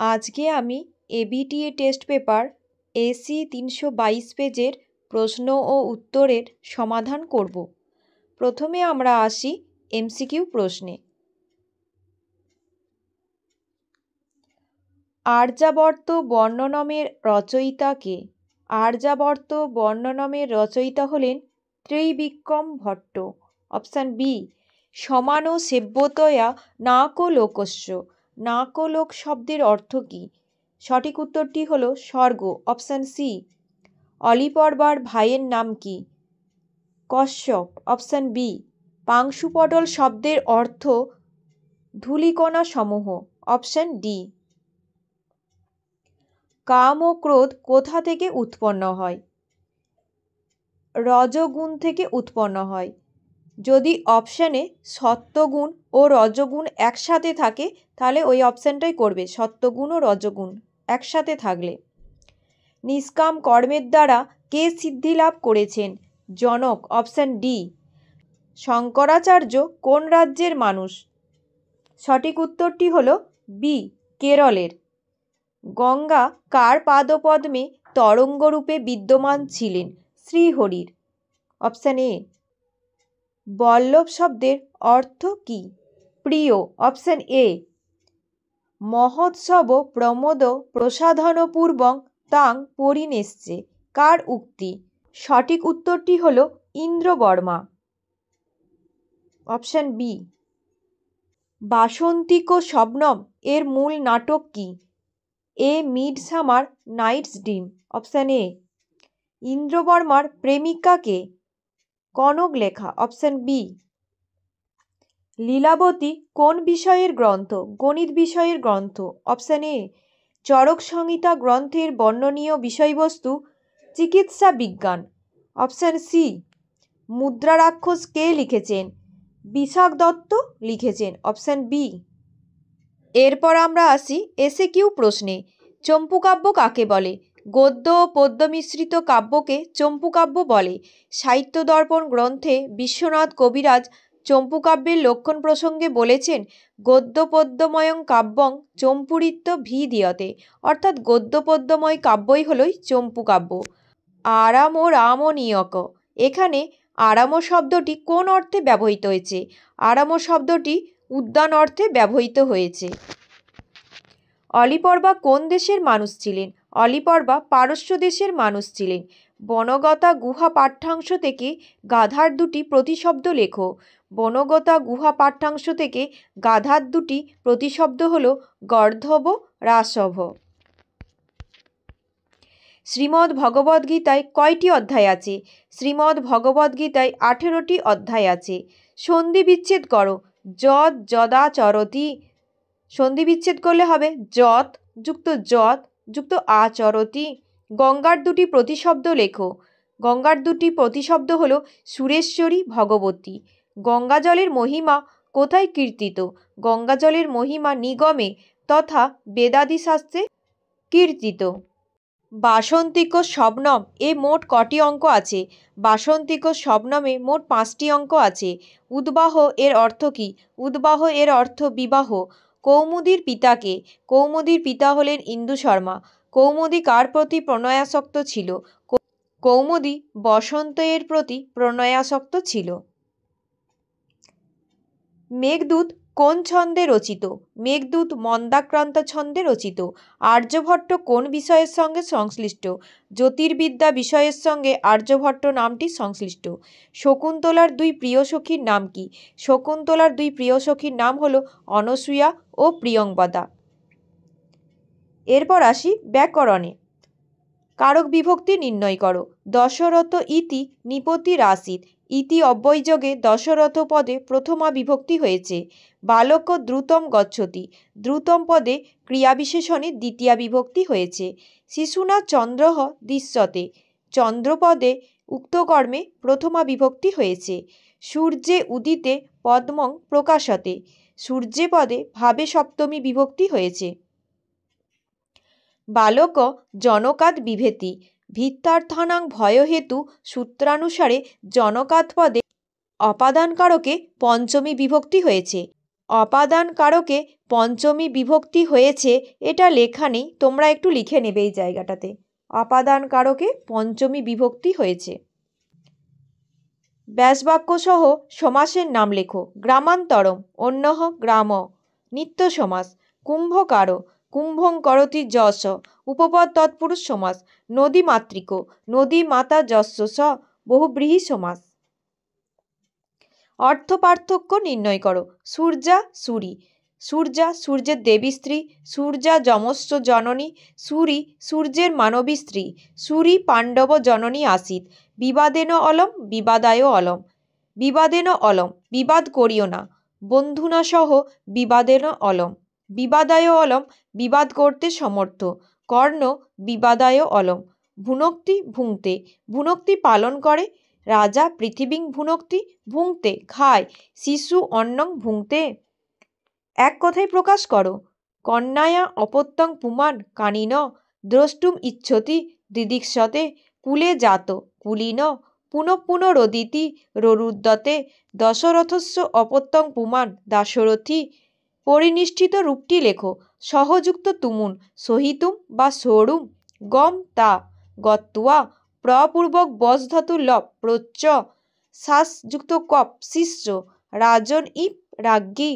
আজকে আমি ABTA test paper AC 322 পেজের প্রশ্ন ও উত্তরের সমাধান করব। প্রথমে আমরা আসি এমসিকিউ প্রশ্নে। আর্যাবর্ত বর্ণনমের রচয়িতা কে? আর্যাবর্ত বর্ণনমের রচয়িতা হলেন ত্রৈবিক্রম ভট্ট। অপশান বি, সমান সেব্যতয়া নাকো লোকস্য। নাকো লোক শব্দের অর্থ কী? সঠিক উত্তরটি হলো স্বর্গ। Option C. অলিপর্বার ভাইয়ের নাম কি? কশ্যপ। Option B. পাংশুপটল শব্দের অর্থ ধূলিকণা সমূহ। Option D. কাম ও ক্রোধ কোথা থেকে উৎপন্ন হয়? রজগুণ থেকে উৎপন্ন হয়। যদি অপশানে সত্ত্বগুণ ও রজগুণ একসাথে থাকে তাহলে ওই অপশানটাই করবে, সত্ত্বগুণ ও রজগুণ একসাথে থাকলে। নিষ্কাম কর্মের দ্বারা কে সিদ্ধি লাভ করেছেন? জনক। Option D. শঙ্করাচার্য কোন রাজ্যের মানুষ? সঠিক উত্তরটি হলো বি, কেরলের। গঙ্গা কার পাদপদ্মে তরঙ্গরূপে বিদ্যমান ছিলেন? শ্রীহরির। Option A. বল্লভ শব্দের অর্থ কী? প্রিয়। Option A. মহোৎসব প্রমোদ প্রসাধনপূর্বং তাং পরিনেষ্যে কার উক্তি? সঠিক উত্তরটি হল ইন্দ্রবর্মা। Option B. বাসন্তিক শবনম এর মূল নাটক কি? A midsummer night's dream. Option A. ইন্দ্রবর্মার প্রেমিকা কে? কনকলেখা। Option B. লীলাবতী কোন বিষয়ের গ্রন্থ? গণিত বিষয়ের গ্রন্থ। Option A. চরক সংহিতা গ্রন্থের বর্ণনীয় বিষয়বস্তু চিকিৎসা বিজ্ঞান। Option C. মুদ্রা রাক্ষস কে লিখেছেন? বিশাখ দত্ত লিখেছেন। Option B. এরপর আমরা আসি এসএকিউ প্রশ্নে। চম্পুকাব্য কাকে বলে? গদ্য ও পদ্য মিশ্রিত কাব্যকে চম্পুকাব্য বলে। সাহিত্য দর্পণ গ্রন্থে বিশ্বনাথ কবিরাজ চম্পুকাব্যের লক্ষণ প্রসঙ্গে বলেছেন, গদ্য পদ্যময়ং কাব্যং চম্পুরিত্য ভিদীয়তে। অর্থাৎ গদ্য পদ্যময় কাব্যই হলই চম্পুকাব্য। আরাম ও রামণীয়ক। এখানে আরাম শব্দটি কোন অর্থে ব্যবহৃত হয়েছে? আরাম শব্দটি উদ্যান অর্থে ব্যবহৃত হয়েছে। অলিপর্বা কোন দেশের মানুষ ছিলেন? অলিপর্বা পারস্য দেশের মানুষ ছিলেন। বনগতা গুহা পাঠ্যাংশ থেকে গাধার দুটি প্রতিশব্দ লেখো। বনগতা গুহা পাঠ্যাংশ থেকে গাধার দুটি প্রতিশব্দ হল গর্ধব, রাসভ। শ্রীমদ্ ভগবদ্গীতায় কয়টি অধ্যায় আছে? শ্রীমদ্ ভগবদ্গীতায় 18টি অধ্যায় আছে। সন্ধি বিচ্ছেদ করো। যৎ যদা চরতি। সন্ধি বিচ্ছেদ করলে হবে যৎ যুক্ত যৎ যুক্ত আচরতি। গঙ্গার দুটি প্রতিশব্দ লেখো। গঙ্গার দুটি প্রতিশব্দ হল সুরেশ্বরী, ভগবতী। গঙ্গা জলের মহিমা কোথায় কীর্তিত? গঙ্গা জলের মহিমা নিগমে তথা বেদাদি শাস্ত্রে কীর্তিত। বাসন্তিক শবনম এ মোট কটি অঙ্ক আছে? বাসন্তিক শবনমে মোট 5টি অঙ্ক আছে। উদ্বাহ এর অর্থ কী? উদ্বাহ এর অর্থ বিবাহ। কৌমুদীর পিতা কে? কৌমুদীর পিতা হলেন ইন্দু শর্মা। কৌমুদী কার প্রতি প্রণয়াসক্ত ছিল? কৌমুদী বসন্ত এর প্রতি প্রণয়াসক্ত ছিল। মেঘদূত কোন ছন্দে রচিত? মেঘদূত মন্দাক্রান্ত ছন্দে রচিত। আর্যভট্ট কোন বিষয়ের সঙ্গে সংশ্লিষ্ট? জ্যোতির্বিদ্যা বিষয়ের সঙ্গে আর্যভট্ট নামটি সংশ্লিষ্ট। শকুন্তলার দুই প্রিয় সখীর নাম কি? শকুন্তলার দুই প্রিয় সখীর নাম হল অনসূয়া ও প্রিয়ংবদা। এরপর আসি ব্যাকরণে। কারক বিভক্তি নির্ণয় করো। দশরথ ইতি নিপতির আসিত। ইতি অব্যয়যোগে দশরথ পদে প্রথমা বিভক্তি হয়েছে। বালক দ্রুতম গচ্ছতি। দ্রুতম পদে ক্রিয়াবিশেষণে দ্বিতীয়া বিভক্তি হয়েছে। শিশুনা চন্দ্রঃ দৃশ্যতে। চন্দ্রপদে উক্ত কর্মে প্রথমা বিভক্তি হয়েছে। সূর্যে উদিতে পদ্মং প্রকাশতে। সূর্যে পদে ভাবে সপ্তমী বিভক্তি হয়েছে। বালক জনকাৎ বিভেতি। ভিত্তার্থানাং ভয়হেতু সূত্রানুসারে জনকাৎ পদে অপাদানকারকে পঞ্চমী বিভক্তি হয়েছে। অপাদান কারকে পঞ্চমী বিভক্তি হয়েছে এটা লেখা নেই, তোমরা একটু লিখে নেবে এই জায়গাটাতে। অপাদান কারকে পঞ্চমী বিভক্তি হয়েছে। ব্যাসবাক্য সহ সমাসের নাম লেখো। গ্রামান্তরম, অন্যঃ গ্রাম, নিত্য সমাস। কুম্ভকার, কুম্ভং করতি যশ, উপপদ তৎপুরুষ সমাস। নদীমাতৃক, নদী মাতা যস্য স, বহুব্রীহি সমাস। অর্থ পার্থক্য নির্ণয় করো। সূর্যা সূরি, সূর্যা সূর্যের দেবী স্ত্রী, সূর্যা যমস্য জননী, সূরি সূর্যের মানবী স্ত্রী, সূরি পাণ্ডব জননী আসিত। বিবাদেন অলম, বিবাদায় অলম। বিবাদেন অলম, বিবাদ করিও না। বন্ধুনা সহ বিবাদেন অলম। বিবাদায় অলম, বিবাদ করতে সমর্থ। কর্ণ বিবাদায় অলম। ভুনক্তি ভুংতে, ভুনক্তি পালন করে। রাজা পৃথিবীং ভুনক্তি, ভুংতে খায়। শিশু অন্নং ভুংতে। এক কথায় প্রকাশ করো। কন্যায়া অপত্যং পুমান কানিন, দ্রষ্টুম ইচ্ছতি দিদিক্ষতে। কুলে জাত কুলীন, পুনঃপুনরদিতি ররুদ্যতে। দশরথস্য অপত্যং পুমান দাশরথী। পরিনিষ্ঠিত রূপটি লেখো। সহযুক্ত তুমুন, সহিতুম বা সোড়ুম। গম তা, গত্বা। প্রপূর্বক বস ধাতু লপ প্রচ্চ। শ্বাসযুক্ত কপ শিষ্য। রাজন ইপ রাজ্ঞী।